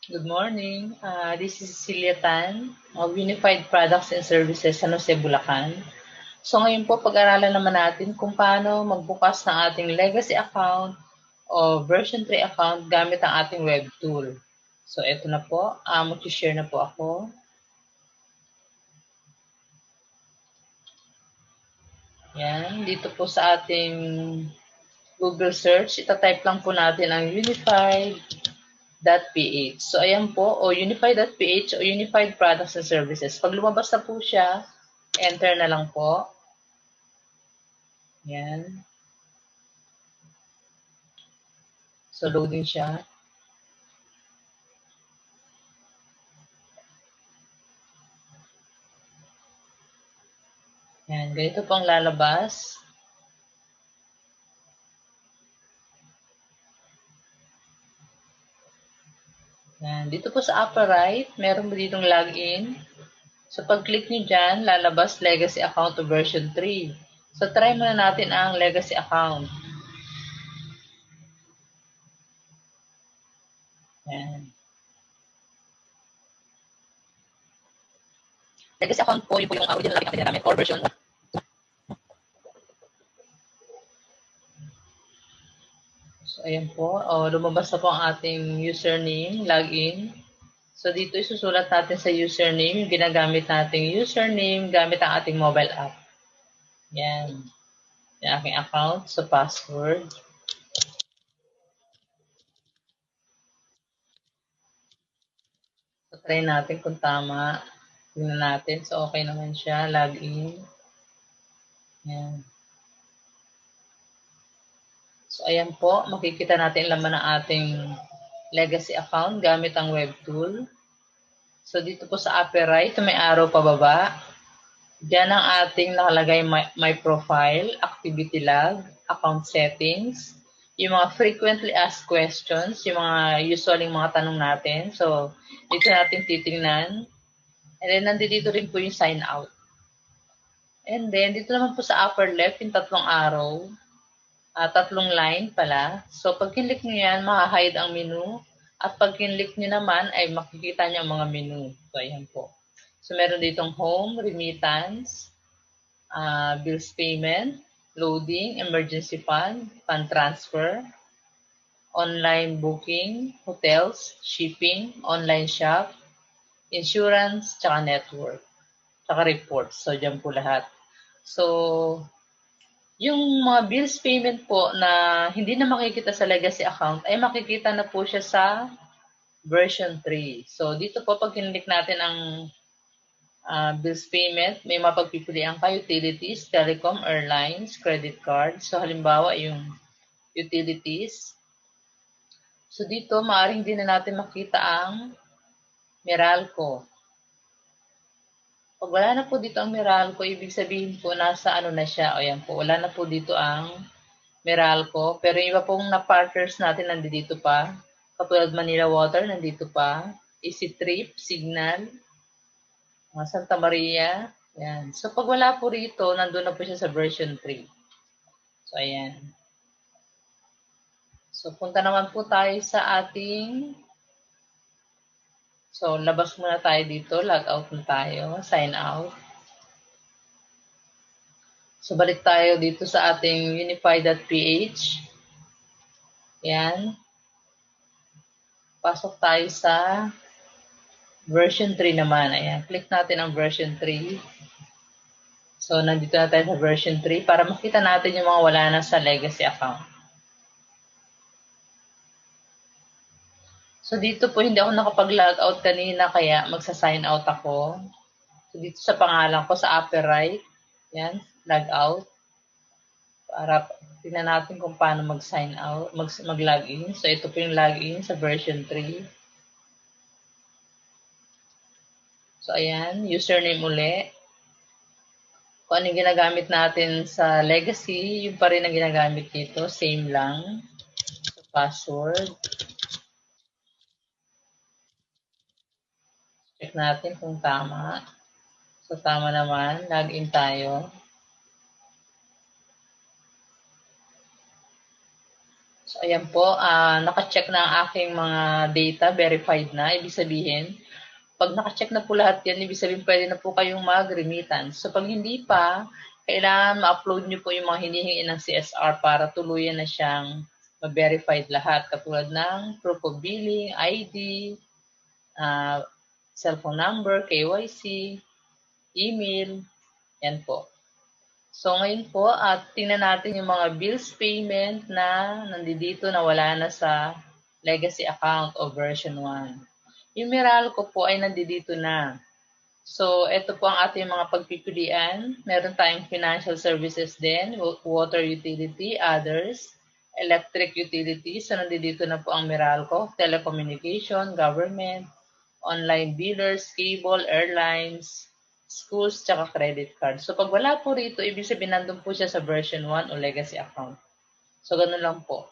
Good morning. This is Cecilia Tan of Unified Products and Services San Jose, Bulacan. So ngayon po pag-aralan naman natin kung paano magbukas ng ating legacy account o version 3 account gamit ang ating web tool. So eto na po, mag-share na po ako. Yan, dito po sa ating Google search, itatype lang po natin ang unified.ph. So ayan po, o unified.ph o Unified Products and Services. Pag lumabas na po siya, enter na lang po. Yan. So loading siya. Yan, ganito po ang lalabas. Yan, dito po sa upper right, meron mo ditong login. So pag-click nyo dyan, lalabas legacy account to version 3. So try muna natin ang legacy account. Yan. Legacy account po, yun po yung original login natin namin or version. So ayan po, lumabas na po ang ating username, login. So dito isusulat natin sa username yung ginagamit nating username gamit ang ating mobile app. Yan. Yung aking account sa password. So try natin kung tama. Tingnan natin. So okay naman siya. Login. Yan. So ayan po, makikita natin laman ng ating legacy account gamit ang web tool. So dito po sa upper right, may arrow pababa. Diyan ang ating nakalagay my profile, activity log, account settings, yung mga frequently asked questions, yung mga usually mga tanong natin. So dito natin titingnan. And then nandito rin po yung sign out. And then dito naman po sa upper left yung tatlong arrow. Tatlong line pala. So, pag kinlik nyo yan, maka-hide ang menu. At pag kinlik nyo naman, ay makikita nyo ang mga menu. So, ayan po. So, meron ditong home, remittance, bills payment, loading, emergency fund, fund transfer, online booking, hotels, shipping, online shop, insurance, tsaka network, tsaka reports. So, dyan po lahat. So, yung mga bills payment po na hindi na makikita sa legacy account ay makikita na po siya sa version 3. So dito po pag kinlik natin ang bills payment, may mapagpipilian ka utilities, telecom, airlines, credit card. So halimbawa yung utilities. So dito maaring din na natin makita ang Meralco. Pag wala na po dito ang Meralco, ibig sabihin po nasa ano na siya. O yan po, wala na po dito ang Meralco. Pero yung iba pong na-partners natin nandito pa. Katulad Manila Water, nandito pa. Easy Trip, Signal, Santa Maria. Yan. So, pag wala po rito, nandun na po siya sa version 3. So, ayan. So, punta naman po tayo sa ating So, labas muna tayo dito. Log out na tayo. Sign out. So, balik tayo dito sa ating unified.ph. Yan. Pasok tayo sa version 3 naman. Ayan. Click natin ang version 3. So, nandito na tayo sa version 3 para makita natin yung mga wala na sa legacy account. So, dito po hindi ako nakapag-log out kanina kaya magsa-sign out ako. So, dito sa pangalan ko sa upper right. Yan. Log out. Para tingnan natin kung paano mag-sign out, mag-login. So, ito po yung login sa version 3. So, ayan. Username uli. Kung ano yung ginagamit natin sa legacy, yung pa rin ang ginagamit dito. Same lang. So, password. Check natin kung tama. So, tama naman. Login tayo. So, ayan po, naka-check na ang aking mga data, verified na. Ibig sabihin, pag naka-check na po lahat yan, ibig sabihin pwede na po kayong mag-remittance. So, pag hindi pa, kailangan ma-upload nyo po yung mga hinihingi ng CSR para tuluyan na siyang ma-verified lahat. Katulad ng proof of billing, ID, cellphone number, KYC, email, yan po. So, ngayon po, tingnan natin yung mga bills payment na nandito na wala na sa legacy account o version 1. Yung Meralco po ay nandito na. So, ito po ang ating mga pagpipilian. Meron tayong financial services din, water utility, others, electric utilities. So, nandito na po ang Meralco, telecommunication, government, online billers, cable, airlines, schools, tsaka credit card. So, pag wala po rito, ibig sabihin nandun po siya sa version 1 o legacy account. So, ganun lang po.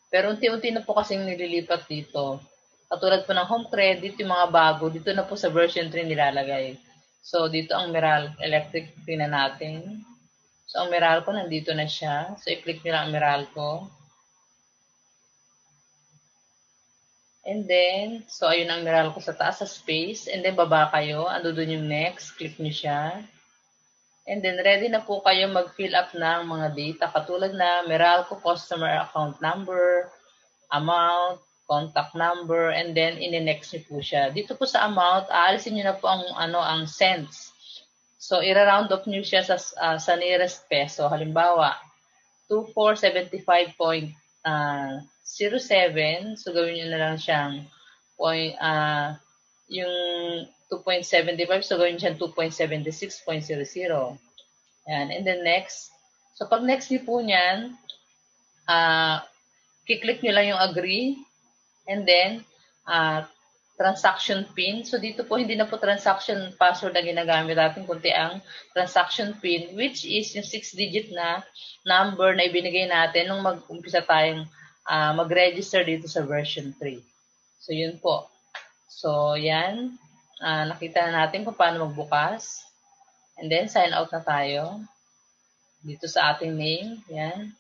Pero unti-unti na po kasing nililipat dito. Katulad po ng home credit, yung mga bago, dito na po sa version 3 nilalagay. So, dito ang Meral Electric, tingnan natin. So, ang Meralco, nandito na siya. So, i-click nyo lang ang Meralco. And then, so ayun ang Meralco sa taas sa space. And then, baba kayo. Ando dun yung next. Click nyo siya. And then, ready na po kayo mag-fill up ng mga data. Katulad na Meralco customer account number, amount, contact number, and then, in-next nyo po siya. Dito po sa amount, aalisin nyo na po ang cents. So, i-round off nyo siya sa nearest peso. Halimbawa, 2475.07. So, gawin nyo na lang siyang yung 2.75. So, gawin siyang 2.76.00. Yan. And then next. So, pag next nyo po niyan, kiklik nyo lang yung agree. And then, transaction PIN. So, dito po, hindi na po transaction password ang ginagamit natin, kundi ang transaction PIN, which is yung 6-digit na number na ibinigay natin nung mag-umpisa tayong mag-register dito sa version 3. So, yun po. So, yan. Nakita na natin kung paano magbukas. And then, sign out na tayo. Dito sa ating name. Yan.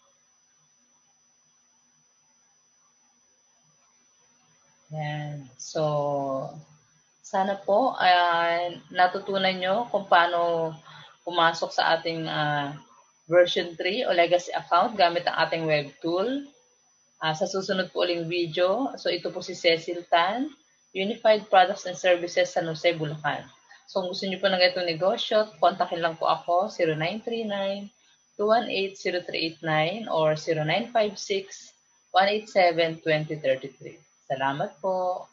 Yan. So, sana po natutunan nyo kung paano pumasok sa ating version 3 o legacy account gamit ang ating web tool. Sa susunod po uling video, so ito po si Cecil Tan, Unified Products and Services San Jose, Bulacan. So kung gusto niyo po ng ganitong negosyo, kontakin lang po ako 0939-218-0389 or 0956-187-2033. Salamat po.